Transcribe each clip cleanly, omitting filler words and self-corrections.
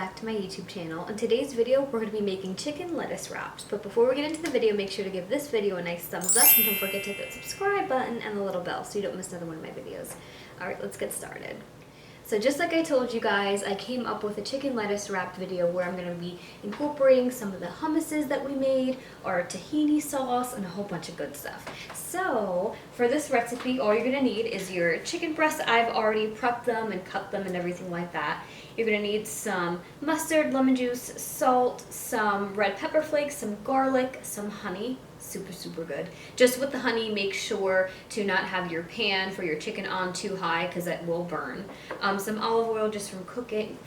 back to my YouTube channel. In today's video, we're going to be making chicken lettuce wraps. But before we get into the video, make sure to give this video a nice thumbs up and don't forget to hit that subscribe button and the little bell so you don't miss another one of my videos. Alright, let's get started. So just like I told you guys, I came up with a chicken lettuce wrap video where I'm going to be incorporating some of the hummuses that we made, our tahini sauce, and a whole bunch of good stuff. So for this recipe, all you're going to need is your chicken breasts. I've already prepped them and cut them and everything like that. You're going to need some mustard, lemon juice, salt, some red pepper flakes, some garlic, some honey. Super good. Just with the honey, make sure to not have your pan for your chicken on too high because it will burn. Some olive oil just from cooking.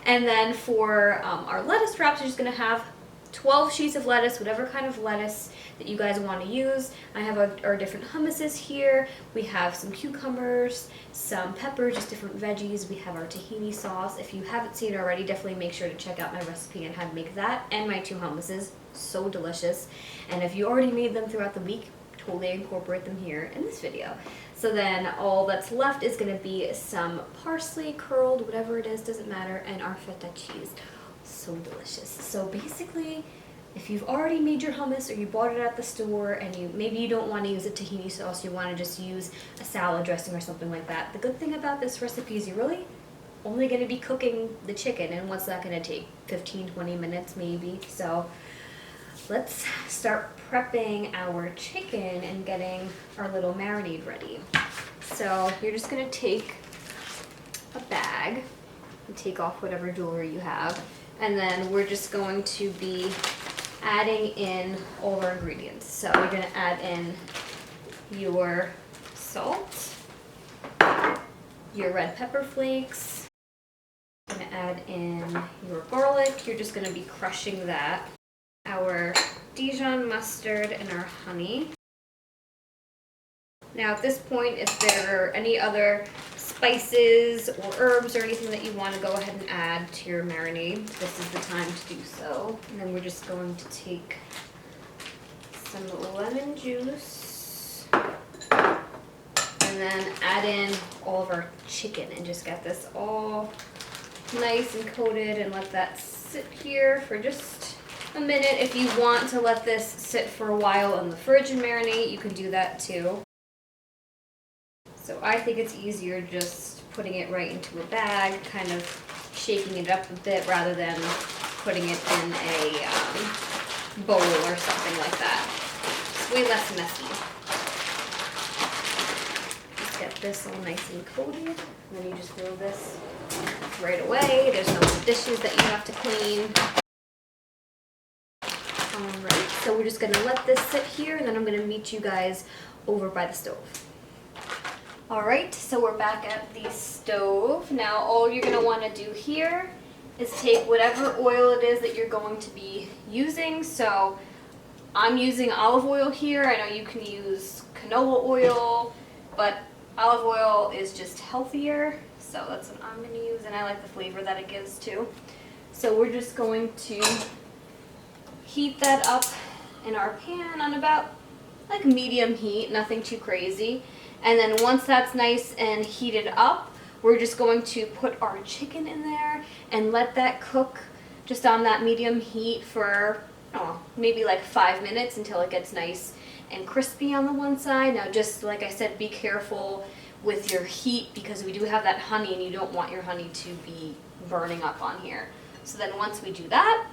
And then for our lettuce wraps, you're just going to have 12 sheets of lettuce, whatever kind of lettuce that you guys want to use. I have our different hummuses here. We have some cucumbers, some peppers, just different veggies. We have our tahini sauce. If you haven't seen it already, definitely make sure to check out my recipe on how to make that and my 2 hummuses. So delicious. And if you already made them throughout the week, totally incorporate them here in this video. So then all that's left is going to be some parsley, curled, whatever it is, doesn't matter, and our feta cheese. So delicious. So basically, if you've already made your hummus or you bought it at the store and maybe you don't want to use a tahini sauce, you want to just use a salad dressing or something like that. The good thing about this recipe is you're really only going to be cooking the chicken, and what's that going to take? 15-20 minutes maybe. So let's start prepping our chicken and getting our little marinade ready. So you're just going to take a bag and take off whatever jewelry you have. And then we're just going to be adding in all of our ingredients. So you're going to add in your salt, your red pepper flakes, you're going to add in your garlic. You're just going to be crushing that. Our Dijon mustard and our honey. Now at this point, if there are any other spices or herbs or anything that you want to go ahead and add to your marinade, this is the time to do so. And then we're just going to take some lemon juice and then add in all of our chicken and just get this all nice and coated and let that sit here for just a minute. If you want to let this sit for a while in the fridge and marinate, you can do that too. So I think it's easier just putting it right into a bag, kind of shaking it up a bit rather than putting it in a bowl or something like that. It's way less messy. Just get this all nice and coated, and then you just throw this right away. There's no more dishes that you have to clean. Alright, so we're just going to let this sit here, and then I'm going to meet you guys over by the stove. Alright, so we're back at the stove. Now all you're going to want to do here is take whatever oil it is that you're going to be using. So I'm using olive oil here. I know you can use canola oil, but olive oil is just healthier. So that's what I'm going to use, and I like the flavor that it gives too. So we're just going to heat that up in our pan on about like medium heat, nothing too crazy. And then once that's nice and heated up, we're just going to put our chicken in there and let that cook just on that medium heat for maybe like 5 minutes until it gets nice and crispy on the one side. Now just like I said, be careful with your heat because we do have that honey and you don't want your honey to be burning up on here. So then once we do that,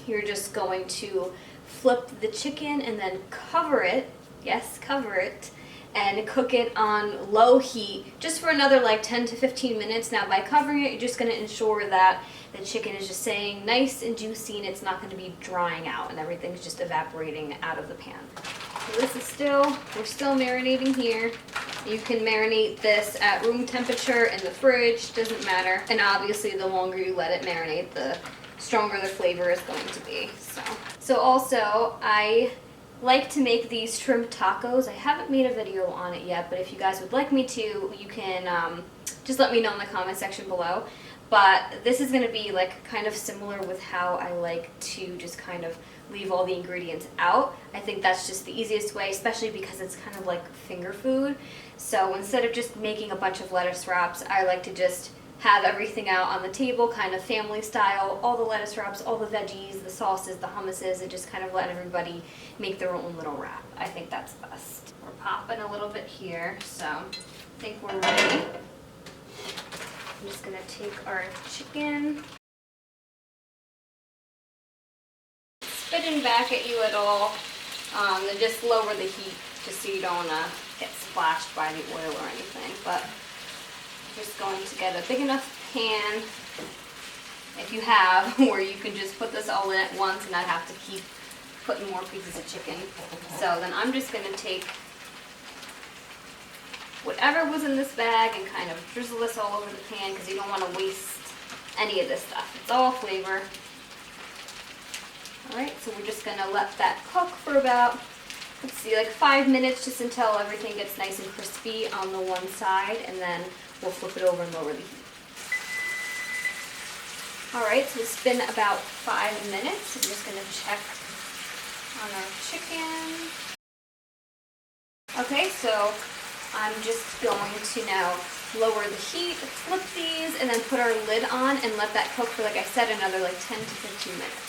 you're just going to flip the chicken and then cover it. Yes, cover it. And cook it on low heat just for another like 10 to 15 minutes. Now by covering it, you're just going to ensure that the chicken is just staying nice and juicy and it's not going to be drying out and everything's just evaporating out of the pan. So this is we're still marinating here. You can marinate this at room temperature in the fridge, doesn't matter. And obviously the longer you let it marinate, the stronger the flavor is going to be. So also I like to make these shrimp tacos. I haven't made a video on it yet, but if you guys would like me to, you can just let me know in the comment section below. But this is going to be like kind of similar with how I like to just kind of leave all the ingredients out. I think that's just the easiest way, especially because it's kind of like finger food. So instead of just making a bunch of lettuce wraps, I like to just have everything out on the table, kind of family style, all the lettuce wraps, all the veggies, the sauces, the hummuses, and just kind of let everybody make their own little wrap. I think that's best. We're popping a little bit here, so I think we're ready. I'm just gonna take our chicken, spitting back at you at all, and just lower the heat just so you don't get splashed by the oil or anything. But just going to get a big enough pan, if you have, where you can just put this all in at once and not have to keep putting more pieces of chicken. So then I'm just going to take whatever was in this bag and kind of drizzle this all over the pan because you don't want to waste any of this stuff. It's all flavor. Alright, so we're just going to let that cook for about, let's see, like 5 minutes, just until everything gets nice and crispy on the one side, and then we'll flip it over and lower the heat. Alright, so it's been about 5 minutes. I'm just going to check on our chicken. Okay, so I'm just going to now lower the heat, flip these, and then put our lid on and let that cook for, like I said, another like 10 to 15 minutes.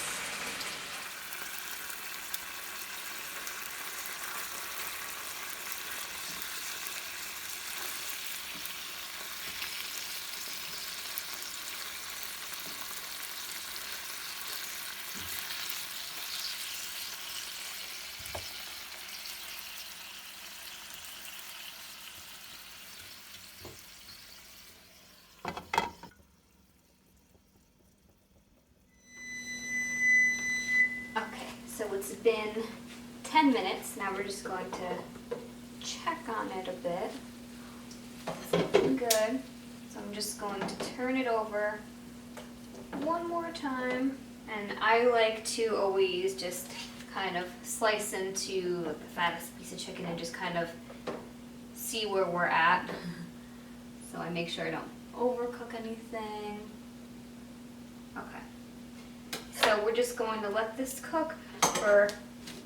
So it's been 10 minutes. Now we're just going to check on it a bit. It's looking good. So I'm just going to turn it over one more time. And I like to always just kind of slice into the fattest piece of chicken and just kind of see where we're at. So I make sure I don't overcook anything. Okay. So we're just going to let this cook for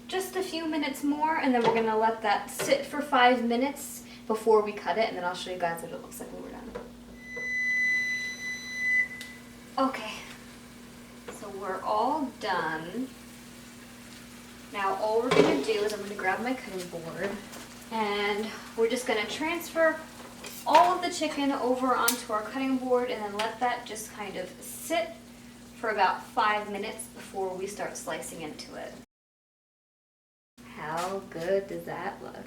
just a few minutes more, and then we're going to let that sit for 5 minutes before we cut it, and then I'll show you guys what it looks like when we're done. Okay, so we're all done. Now all we're going to do is I'm going to grab my cutting board, and we're just going to transfer all of the chicken over onto our cutting board and then let that just kind of sit for about 5 minutes before we start slicing into it. How good does that look?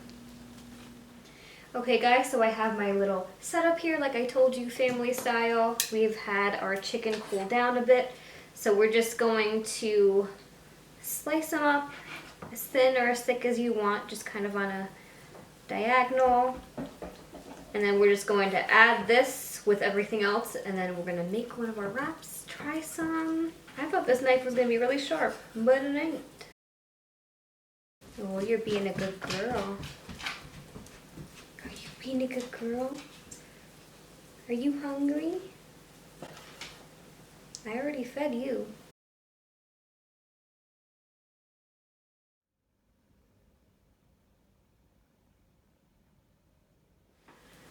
Okay guys, so I have my little setup here, like I told you, family style. We've had our chicken cool down a bit, so we're just going to slice them up as thin or as thick as you want, just kind of on a diagonal. And then we're just going to add this with everything else, and then we're going to make one of our wraps. Try some. I thought this knife was going to be really sharp, but it ain't. Oh, you're being a good girl. Are you being a good girl? Are you hungry? I already fed you.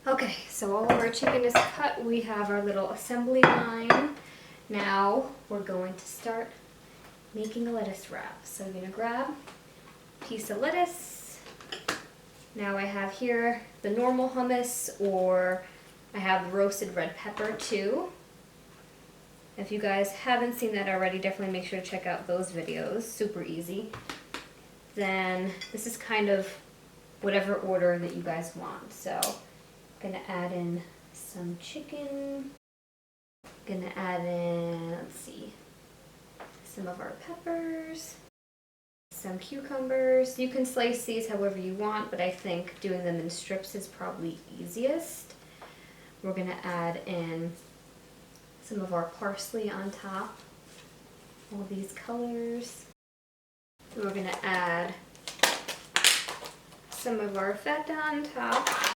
Okay, so all of our chicken is cut. We have our little assembly line. Now we're going to start making a lettuce wrap. So I'm going to grab a piece of lettuce. Now I have here the normal hummus, or I have the roasted red pepper too. If you guys haven't seen that already, definitely make sure to check out those videos. Super easy. Then this is kind of whatever order that you guys want. So gonna add in some chicken. Gonna add in, let's see, some of our peppers, some cucumbers. You can slice these however you want, but I think doing them in strips is probably easiest. We're gonna add in some of our parsley on top, all these colors. We're gonna add some of our feta on top.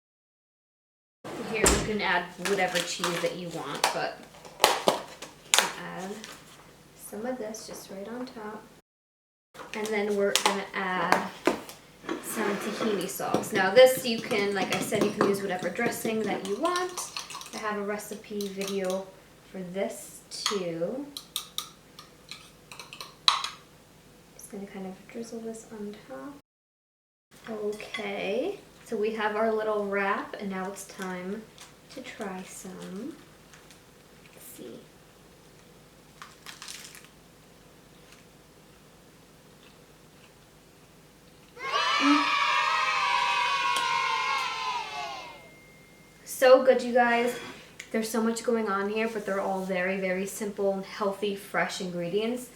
Here you can add whatever cheese that you want, but you can add some of this just right on top. And then we're gonna add some tahini sauce. Now this you can, like I said, you can use whatever dressing that you want. I have a recipe video for this too. Just gonna kind of drizzle this on top. Okay, so we have our little wrap, and now it's time to try some. Let's see. So good, you guys. There's so much going on here, but they're all very, very simple, healthy, fresh ingredients.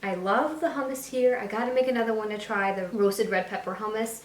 I love the hummus here. I gotta make another one to try, the roasted red pepper hummus.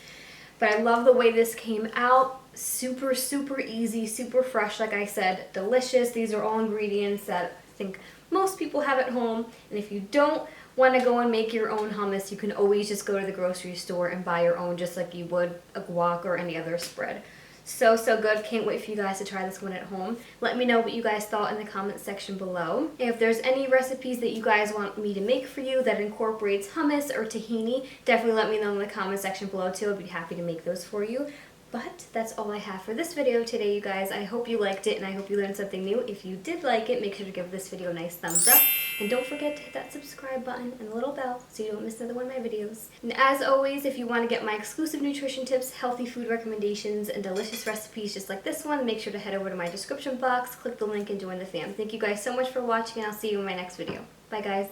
But I love the way this came out. Super, super easy, super fresh, like I said, delicious. These are all ingredients that I think most people have at home. And if you don't want to go and make your own hummus, you can always just go to the grocery store and buy your own, just like you would a guac or any other spread. So, so good. Can't wait for you guys to try this one at home. Let me know what you guys thought in the comment section below. If there's any recipes that you guys want me to make for you that incorporates hummus or tahini, definitely let me know in the comment section below too. I'd be happy to make those for you. But that's all I have for this video today, you guys. I hope you liked it and I hope you learned something new. If you did like it, make sure to give this video a nice thumbs up. And don't forget to hit that subscribe button and the little bell so you don't miss another one of my videos. And as always, if you want to get my exclusive nutrition tips, healthy food recommendations, and delicious recipes just like this one, make sure to head over to my description box, click the link, and join the fam. Thank you guys so much for watching, and I'll see you in my next video. Bye, guys.